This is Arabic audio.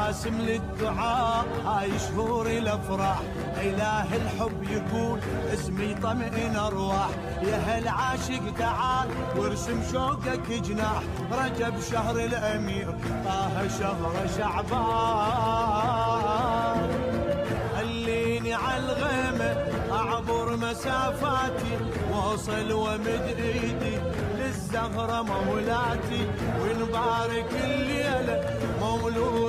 راسم للدعاء هاي شهور الافراح، اله الحب يقول اسمي يطمئن ارواح. يا هل عاشق تعال وارسم شوقك جناح، رجب شهر الامير طه شهر شعبان. خليني عالغيمة اعبر مسافاتي، واوصل ومد ايدي للزهرة مولاتي، ونبارك الليلة مولود